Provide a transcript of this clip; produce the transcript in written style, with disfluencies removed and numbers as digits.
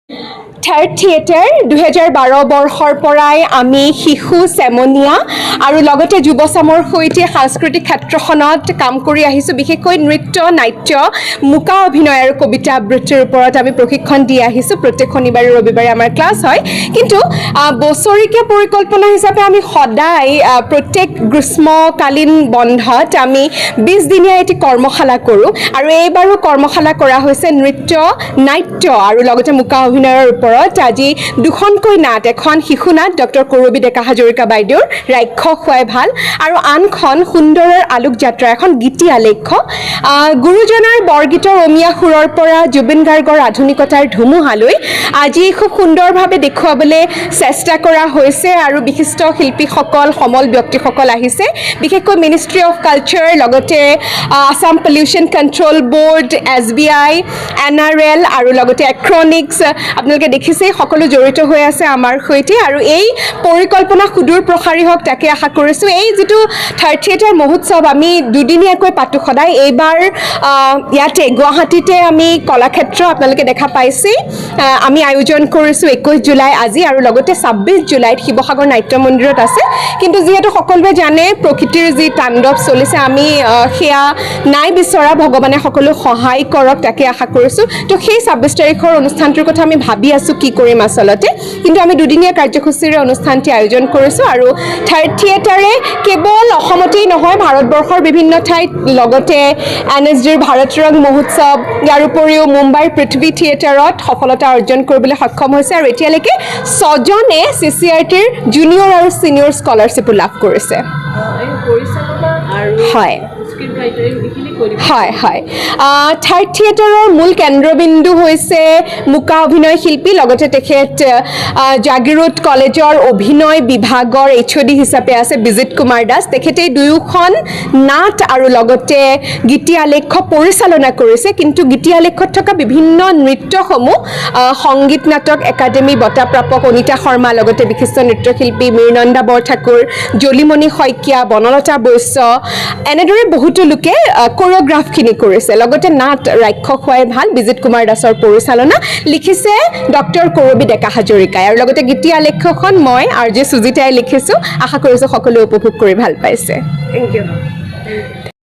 Third theatre 2012 বৰ্ষৰ পৰাই আমি শিশু চেমনীয়া আৰু লগতে যুৱচামৰ সৈতে সাংস্কৃতিক ক্ষেত্ৰখনত কাম কৰি আহিছোঁ। বিশেষকৈ নৃত্য, নাট্য, মুকা অভিনয় আৰু কবিতা আবৃত্তিৰ ওপৰত আমি প্ৰশিক্ষণ দি আহিছোঁ। প্ৰত্যেক শনিবাৰে ৰবিবাৰে আমাৰ ক্লাছ হয়। কিন্তু বছৰিকীয়া পৰিকল্পনা হিচাপে আমি সদায় প্ৰত্যেক গ্ৰীষ্মকালীন বন্ধত আমি 20 দিনীয়া এটি কৰ্মশালা কৰোঁ আৰু এইবাৰো কৰ্মশালা কৰা হৈছে নৃত্য, নাট্য আৰু লগতে মুকা অভিনয়ৰ ওপৰত। আজি দুখনকৈ নাট, এখন শিশু নাট ডক্টৰ কৰবী ডেকা হাজৰিকা বাইদেউৰ ৰাক্ষস খোৱাই ভাল আৰু আনখন সুন্দৰৰ আলোক যাত্ৰা, এখন গীতি আলেখ্য। গুৰুজনাৰ বৰগীতৰ অমীয়া সুৰৰ পৰা জুবিন গাৰ্গৰ আধুনিকতাৰ ধুমুহালৈ আজি খুব সুন্দৰভাৱে দেখুৱাবলৈ চেষ্টা কৰা হৈছে আৰু বিশিষ্ট শিল্পীসকল, সমল ব্যক্তিসকল আহিছে। বিশেষকৈ মিনিষ্ট্ৰী অফ কালচাৰ, লগতে Assam pollution control board, SBI, NRL আৰু লগতে এক্ৰনিক্স, আপোনালোকে দেখিছেই সকলো জড়িত হৈ আছে আমাৰ সৈতে আৰু এই পৰিকল্পনা সুদূৰ প্ৰসাৰী হওক তাকে আশা কৰিছোঁ। এই যিটো থাৰ্ড থিয়েটাৰ মহোৎসৱ আমি দুদিনীয়াকৈ পাতোঁ সদায়। এইবাৰ ইয়াতে গুৱাহাটীতে আমি কলাক্ষেত্ৰ আপোনালোকে দেখা পাইছেই, আমি আয়োজন কৰিছোঁ 21 জুলাই আজি আৰু লগতে 26 জুলাইত শিৱসাগৰ নাট্য মন্দিৰত আছে। কিন্তু যিহেতু সকলোৱে জানে প্ৰকৃতিৰ যি তাণ্ডৱ চলিছে, আমি সেয়া নাই বিচৰা, ভগৱানে সকলো সহায় কৰক তাকে আশা কৰিছোঁ। তো সেই 26 তাৰিখৰ অনুষ্ঠানটোৰ কথা আমি ভাবি আছোঁ কি কৰিম আচলতে, কিন্তু আমি দুদিনীয়া কাৰ্যসূচীৰে অনুষ্ঠানটি আয়োজন কৰিছোঁ আৰু থাৰ্ড থিয়েটাৰে কেৱল অসমতেই নহয়, ভাৰতবৰ্ষৰ বিভিন্ন ঠাইত, লগতে NSDৰ ভাৰত ৰং মহোৎসৱ, ইয়াৰ উপৰিও মুম্বাইৰ পৃথ্বী থিয়েটাৰত সফলতা অৰ্জন কৰিবলৈ সক্ষম হৈছে আৰু এতিয়ালৈকে 6জনে CCRTৰ জুনিয়ৰ আৰু ছিনিয়ৰ স্কলাৰশ্বিপো লাভ কৰিছে। হয় হয় হয় থাৰ্ড থিয়েটাৰৰ মূল কেন্দ্ৰবিন্দু হৈছে মুকা অভিনয় শিল্পী, লগতে তেখেত জাগিৰোড কলেজৰ অভিনয় বিভাগৰ HOD হিচাপে আছে বিজিত কুমাৰ দাস। তেখেতে দুয়োখন নাট আৰু লগতে গীতি আলেখ্য পৰিচালনা কৰিছে। কিন্তু গীতি আলেখ্যত থকা বিভিন্ন নৃত্যসমূহ সংগীত নাটক একাডেমী বঁটা প্ৰাপক অনিতা শৰ্মা, লগতে বিশিষ্ট নৃত্যশিল্পী মীৰনন্দা বৰঠাকুৰ, জলিমণি শইকীয়া, বনলতা বৈশ্য, এনেদৰে বহুতো লোকে কোৰিঅ'গ্ৰাফখিনি কৰিছে। লগতে নাট ৰাক্ষস খোৱাই ভাল বিজিত কুমাৰ দাসৰ পৰিচালনা লিখিছে ডক্টৰ কৰবী ডেকা হাজৰিকাই আৰু লগতে গীতি আলেখ্যখন মই RJ সুজিতাই লিখিছোঁ। আশা কৰিছোঁ সকলোৱে উপভোগ কৰি ভাল পাইছে। Thank U.